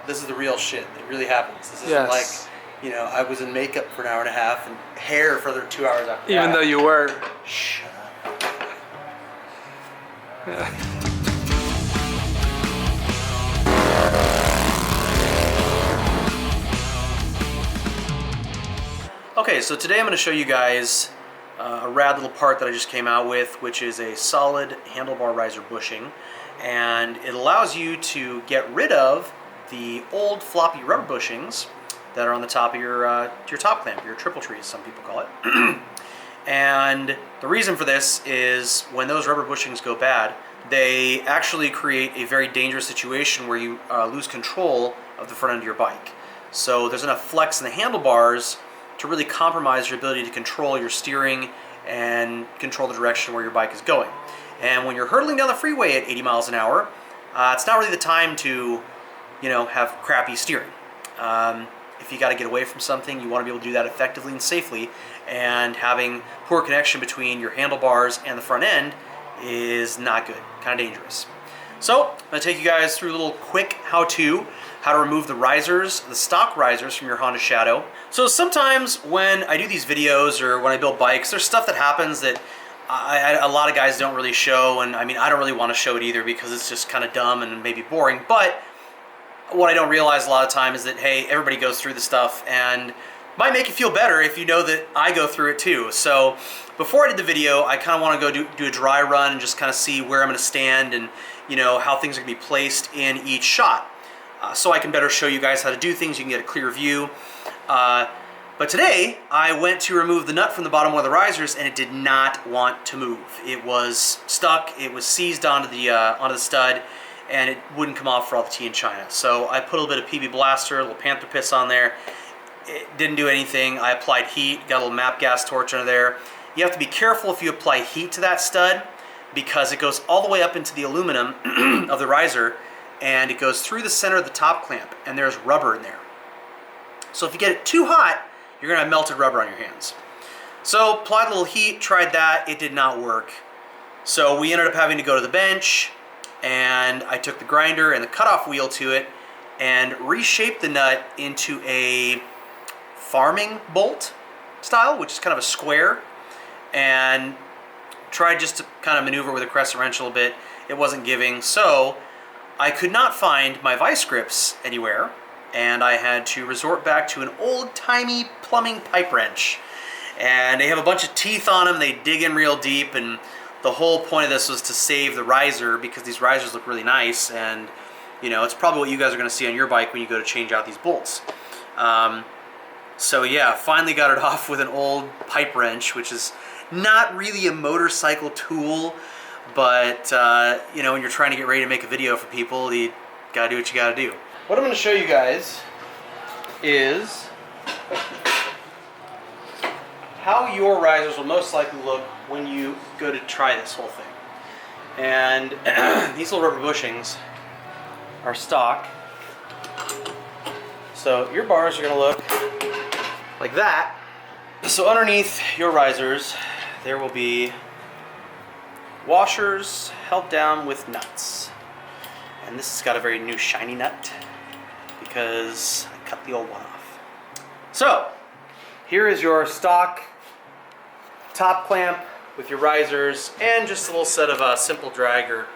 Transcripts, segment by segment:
This is the real shit. It really happens. This isn't Yes. like, you know, I was in makeup for an hour and a half and hair for another 2 hours after Even that. though you were. Shut up. Yeah. Okay, so today I'm going to show you guys a rad little part that I just came out with, which is a solid handlebar riser bushing. And it allows you to get rid of the old floppy rubber bushings that are on the top of your top clamp, your triple tree, as some people call it. And the reason for this is when those rubber bushings go bad, they actually create a very dangerous situation where you lose control of the front end of your bike. So there's enough flex in the handlebars to really compromise your ability to control your steering and control the direction where your bike is going. And when you're hurtling down the freeway at 80 miles an hour, it's not really the time to, you know, have crappy steering. If you got to get away from something, you want to be able to do that effectively and safely. And having poor connection between your handlebars and the front end is not good, kind of dangerous. So I'm going to take you guys through a little quick how to remove the risers, the stock risers from your Honda Shadow. So sometimes when I do these videos or when I build bikes, there's stuff that happens that a lot of guys don't really show, and I mean, I don't really want to show it either because it's just kind of dumb and maybe boring. But what I don't realize a lot of time is that, hey, everybody goes through the stuff, and it might make you feel better if you know that I go through it too. So before I did the video, I kind of want to go do a dry run and just kind of see where I'm going to stand and, you know, how things are going to be placed in each shot. So I can better show you guys how to do things. You can get a clear view. But today, I went to remove the nut from the bottom of one of the risers, and it did not want to move. It was stuck. It was seized onto the stud, and it wouldn't come off for all the tea in China. So I put a little bit of PB Blaster, a little Panther Piss on there. It didn't do anything. I applied heat, got a little MAP gas torch under there. You have to be careful if you apply heat to that stud because it goes all the way up into the aluminum of the riser, and it goes through the center of the top clamp, and there's rubber in there. So if you get it too hot, you're gonna have melted rubber on your hands. So applied a little heat, tried that, it did not work. So we ended up having to go to the bench, and I took the grinder and the cutoff wheel to it and reshaped the nut into a farming bolt style, which is kind of a square, and tried just to kind of maneuver with a crescent wrench a little bit. It wasn't giving, so I could not find my vice grips anywhere, and I had to resort back to an old-timey plumbing pipe wrench. And they have a bunch of teeth on them, they dig in real deep, and the whole point of this was to save the riser because these risers look really nice, and you know, it's probably what you guys are gonna see on your bike when you go to change out these bolts. So yeah, finally got it off with an old pipe wrench, which is not really a motorcycle tool, but you know, when you're trying to get ready to make a video for people, you gotta do what you gotta do. What I'm gonna show you guys is how your risers will most likely look when you go to try this whole thing. And these little rubber bushings are stock. So your bars are gonna look like that. So underneath your risers, there will be washers held down with nuts. And this has got a very new shiny nut because I cut the old one off. So here is your stock top clamp with your risers and just a little set of simple drag or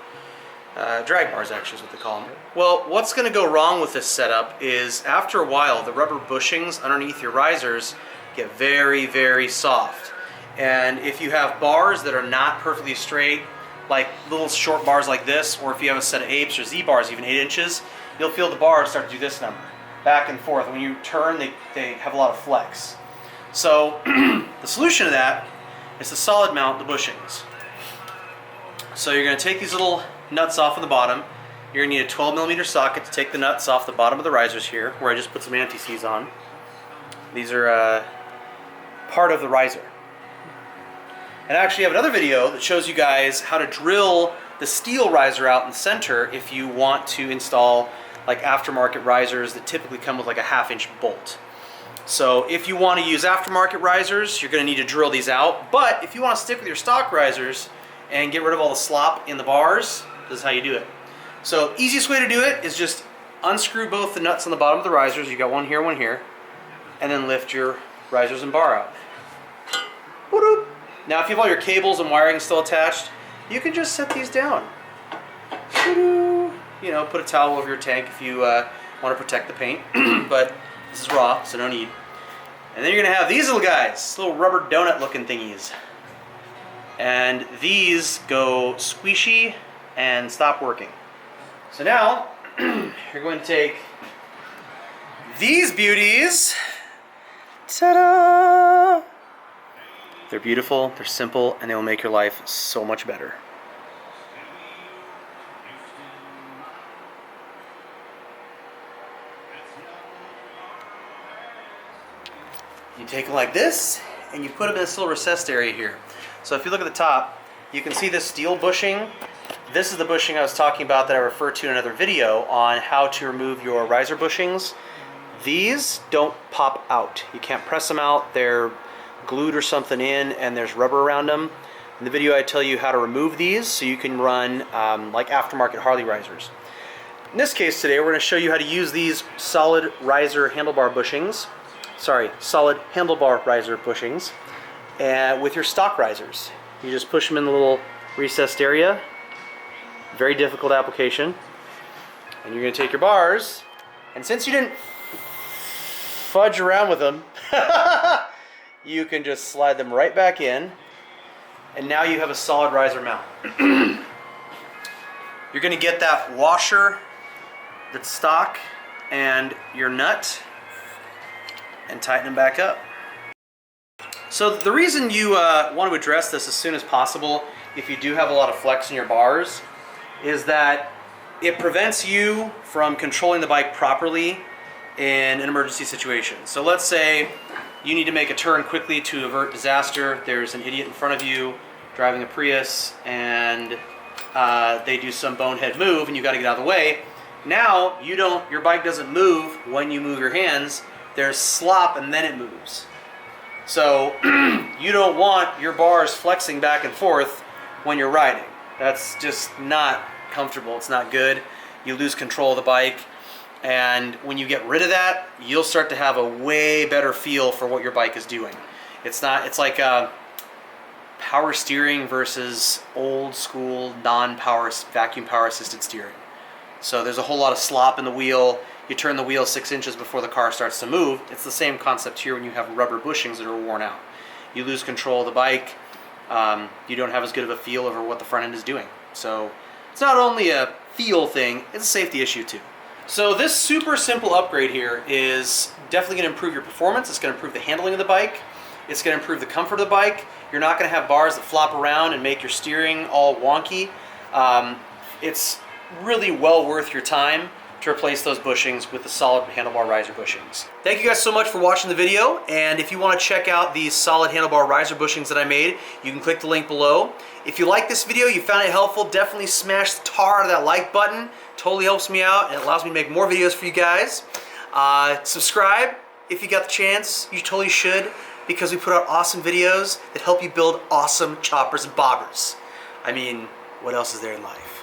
drag bars, actually is what they call them. Well, what's going to go wrong with this setup is after a while the rubber bushings underneath your risers get very, very soft. And if you have bars that are not perfectly straight, like little short bars like this, or if you have a set of apes or Z-bars, even 8 inches, you'll feel the bars start to do this number, back and forth. When you turn, they have a lot of flex. So the solution to that is to solid mount the bushings. So you're going to take these little nuts off of the bottom. You're going to need a 12mm socket to take the nuts off the bottom of the risers here, where I just put some anti-seize on. These are part of the riser. And I actually have another video that shows you guys how to drill the steel riser out in the center if you want to install like aftermarket risers that typically come with like a 1/2 inch bolt. So if you want to use aftermarket risers, you're going to need to drill these out. But if you want to stick with your stock risers and get rid of all the slop in the bars, this is how you do it. So easiest way to do it is just unscrew both the nuts on the bottom of the risers. You got one here, and then lift your risers and bar out. Whoop. Now if you have all your cables and wiring still attached, you can just set these down. You know, put a towel over your tank if you want to protect the paint, but this is raw, so no need. And then you're going to have these little guys, little rubber donut looking thingies. And these go squishy and stop working. So now, you're going to take these beauties. Ta-da! They're beautiful, they're simple, and they will make your life so much better. You take them like this, and you put them in this little recessed area here. So if you look at the top, you can see this steel bushing. This is the bushing I was talking about that I referred to in another video on how to remove your riser bushings. These don't pop out. You can't press them out. They're glued or something in, and there's rubber around them. In the video I tell you how to remove these so you can run like aftermarket Harley risers. In this case today, we're going to show you how to use these solid riser handlebar bushings. Sorry, solid handlebar riser bushings with your stock risers. You just push them in the little recessed area. Very difficult application. And you're going to take your bars, and since you didn't fudge around with them, you can just slide them right back in, and now you have a solid riser mount. You're going to get that washer that's stock and your nut and tighten them back up. So the reason you want to address this as soon as possible, if you do have a lot of flex in your bars, is that it prevents you from controlling the bike properly in an emergency situation. So let's say you need to make a turn quickly to avert disaster. There's an idiot in front of you driving a Prius, and they do some bonehead move, and you got to get out of the way. Now your bike doesn't move when you move your hands. There's slop, and then it moves. So you don't want your bars flexing back and forth when you're riding. That's just not comfortable. It's not good. You lose control of the bike. And when you get rid of that, you'll start to have a way better feel for what your bike is doing. It's like power steering versus old school non-power vacuum power assisted steering. So there's a whole lot of slop in the wheel. You turn the wheel 6 inches before the car starts to move. It's the same concept here when you have rubber bushings that are worn out. You lose control of the bike. You don't have as good of a feel over what the front end is doing. So it's not only a feel thing, it's a safety issue too. So this super simple upgrade here is definitely going to improve your performance. It's going to improve the handling of the bike. It's going to improve the comfort of the bike. You're not going to have bars that flop around and make your steering all wonky. It's really well worth your time to replace those bushings with the solid handlebar riser bushings. Thank you guys so much for watching the video, and if you want to check out these solid handlebar riser bushings that I made, you can click the link below. If you like this video, you found it helpful, definitely smash the tar out of that like button. Totally helps me out and it allows me to make more videos for you guys. Subscribe if you got the chance. You totally should, because we put out awesome videos that help you build awesome choppers and bobbers. I mean, what else is there in life?